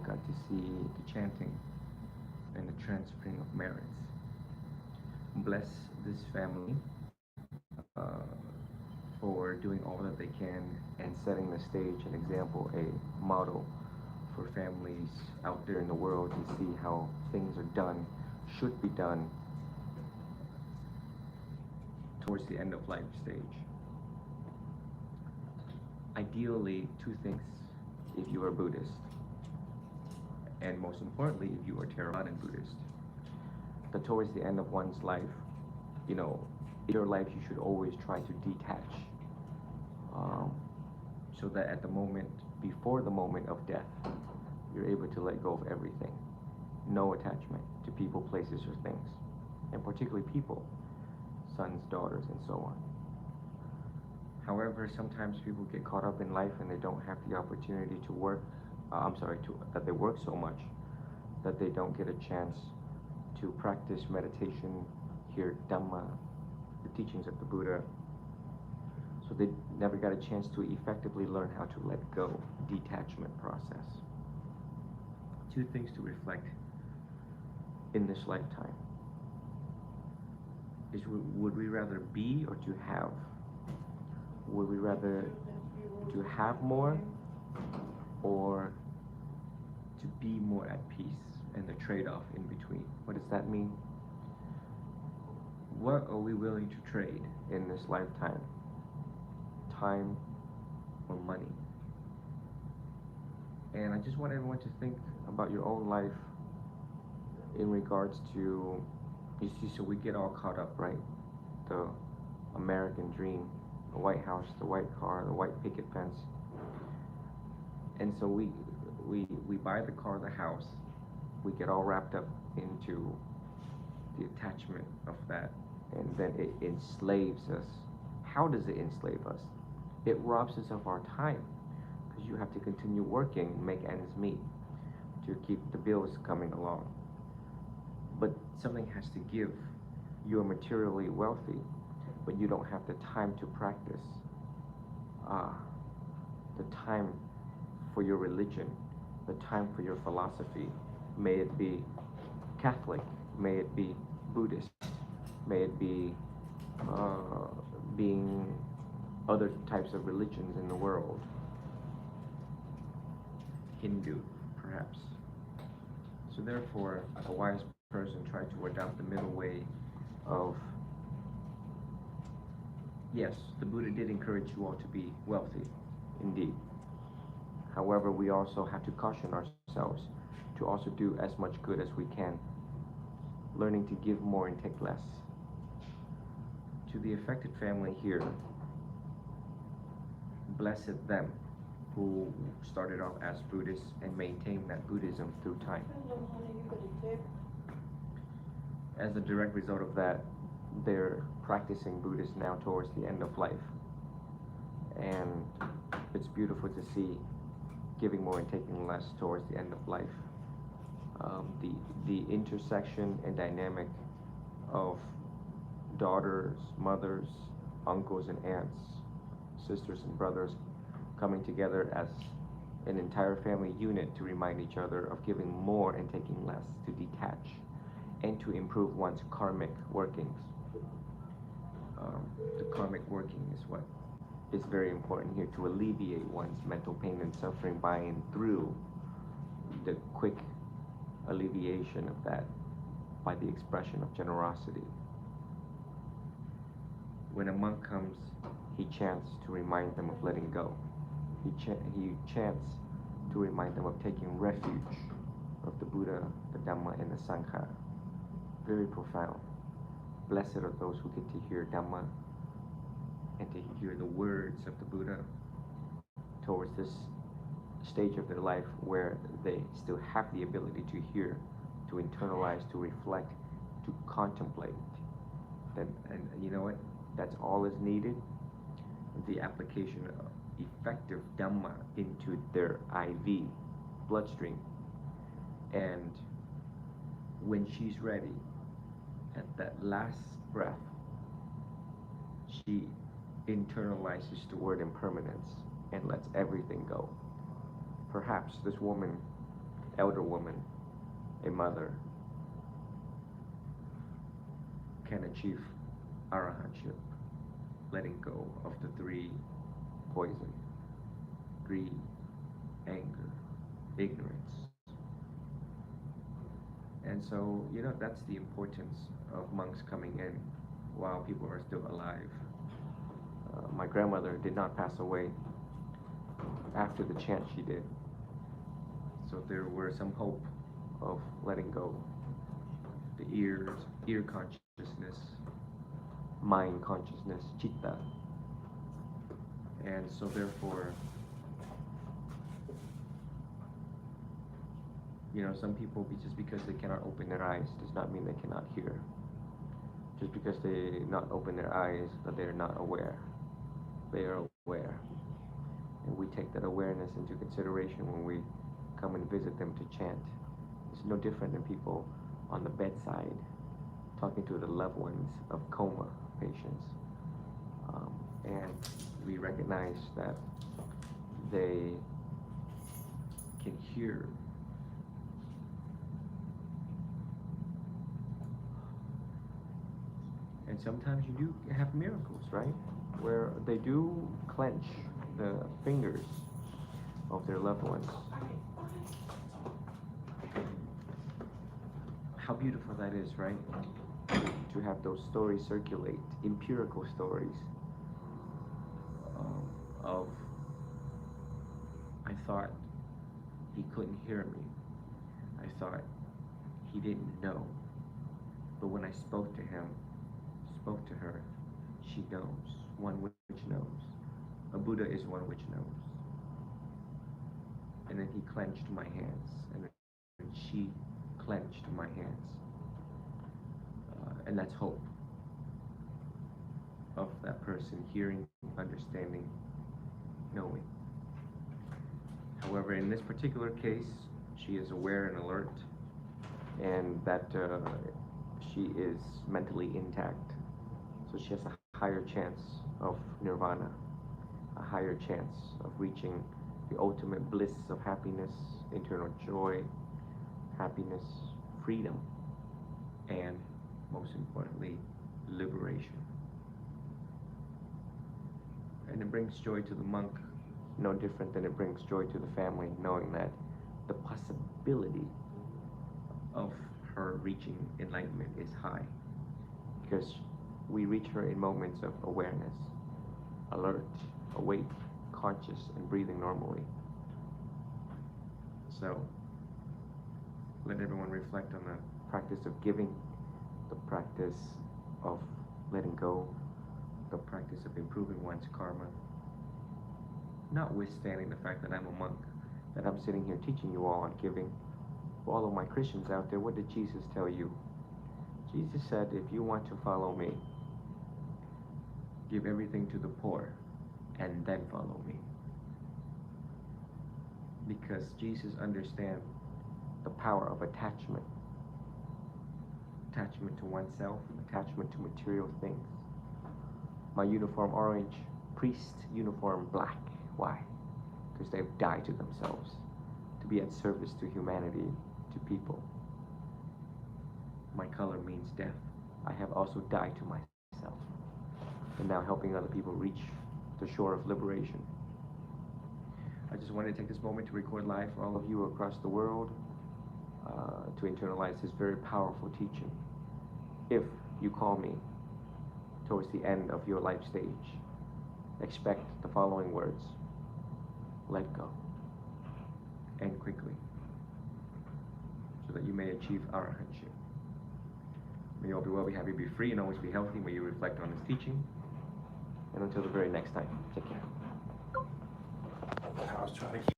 got to see the chanting and the transferring of merits. Bless this family for doing all that they can and setting the stage, an example, a model for families out there in the world to see how things are done, should be done towards the end of life stage. Ideally, two things if you are Buddhist, and most importantly, if you are Theravadan Buddhist, that towards the end of one's life, you know, in your life, you should always try to detach, um, so that at the moment, before the moment of death, you're able to let go of everything. No attachment to people, places, or things, and particularly people, sons, daughters, and so on. However, sometimes people get caught up in life and they don't have the opportunity to work. That they work so much that they don't get a chance to practice meditation, hear Dhamma, the teachings of the Buddha. So they never got a chance to effectively learn how to let go, detachment process. Two things to reflect in this lifetime is, would we rather be or to have? Would we rather to have more or to be more at peace, and the trade-off in between? What does that mean? What are we willing to trade in this lifetime? Time or money? And I just want everyone to think about your own life in regards to, you see, so we get all caught up, right? The American dream, the White House, the white car, the white picket fence. And so we buy the car, the house, we get all wrapped up into the attachment of that, and then it enslaves us. How does it enslave us? It robs us of our time, because you have to continue working and make ends meet to keep the bills coming along. But something has to give. You're materially wealthy, but you don't have the time to practice, the time for your religion, the time for your philosophy. May it be Catholic, may it be Buddhist, may it be being other types of religions in the world, Hindu, perhaps. So therefore, a wise person tried to adopt the middle way of, yes, the Buddha did encourage you all to be wealthy, indeed. However, we also have to caution ourselves to also do as much good as we can, learning to give more and take less. To the affected family here, blessed them who started off as Buddhists and maintained that Buddhism through time. As a direct result of that, they're practicing Buddhist now towards the end of life. And it's beautiful to see giving more and taking less towards the end of life. The intersection and dynamic of daughters, mothers, uncles and aunts, sisters and brothers coming together as an entire family unit to remind each other of giving more and taking less, to detach and to improve one's karmic workings. The karmic working is what is very important here, to alleviate one's mental pain and suffering by and through the quick alleviation of that by the expression of generosity. When a monk comes, he chants to remind them of letting go. He chants to remind them of taking refuge of the Buddha, the Dhamma, and the Sangha. Very profound. Blessed are those who get to hear Dhamma and to hear the words of the Buddha towards this stage of their life where they still have the ability to hear, to internalize, to reflect, to contemplate. And you know what? That's all is needed. The application of effective Dhamma into their IV bloodstream. And when she's ready, at that last breath, she internalizes the word impermanence and lets everything go. Perhaps this woman elder woman, a mother, can achieve arahantship, letting go of the three poison: greed, anger, ignorance. And so, that's the importance of monks coming in while people are still alive. My grandmother did not pass away after the chant she did. So there were some hope of letting go. The ear consciousness, mind consciousness, chitta. And so therefore, some people, just because they cannot open their eyes does not mean they cannot hear. Just because they not open their eyes, that they're not aware. They are aware. And we take that awareness into consideration when we come and visit them to chant. It's no different than people on the bedside talking to the loved ones of coma patients. And we recognize that they can hear. And sometimes you do have miracles, right? Where they do clench the fingers of their loved ones. How beautiful that is, right? To have those stories circulate, empirical stories of, I thought he couldn't hear me. I thought he didn't know. But when I spoke to him, spoke to her, she knows, one which knows. A Buddha is one which knows. And then he clenched my hands, and she clenched my hands. And that's hope of that person hearing, understanding, knowing. However, in this particular case, she is aware and alert, and that she is mentally intact. So she has a higher chance of nirvana, a higher chance of reaching the ultimate bliss of happiness, internal joy, happiness, freedom, and most importantly, liberation. And it brings joy to the monk, no different than it brings joy to the family, knowing that the possibility of her reaching enlightenment is high, because we reach her in moments of awareness, alert, awake, conscious, and breathing normally. So let everyone reflect on the practice of giving, the practice of letting go, the practice of improving one's karma, notwithstanding the fact that I'm a monk, that I'm sitting here teaching you all on giving. For all of my Christians out there, what did Jesus tell you? Jesus said, if you want to follow me, give everything to the poor, and then follow me. Because Jesus understands the power of attachment. Attachment to oneself, attachment to material things. My uniform orange, priest uniform black. Why? Because they've died to themselves to be at service to humanity, to people. My color means death. I have also died to myself, and now helping other people reach the shore of liberation. I just wanted to take this moment to record live for all of you across the world, to internalize this very powerful teaching. If you call me towards the end of your life stage, expect the following words: let go, and quickly, so that you may achieve arahantship. May you all be well, be happy, be free, and always be healthy. May you reflect on this teaching. And until the very next time, take care. I was trying to keep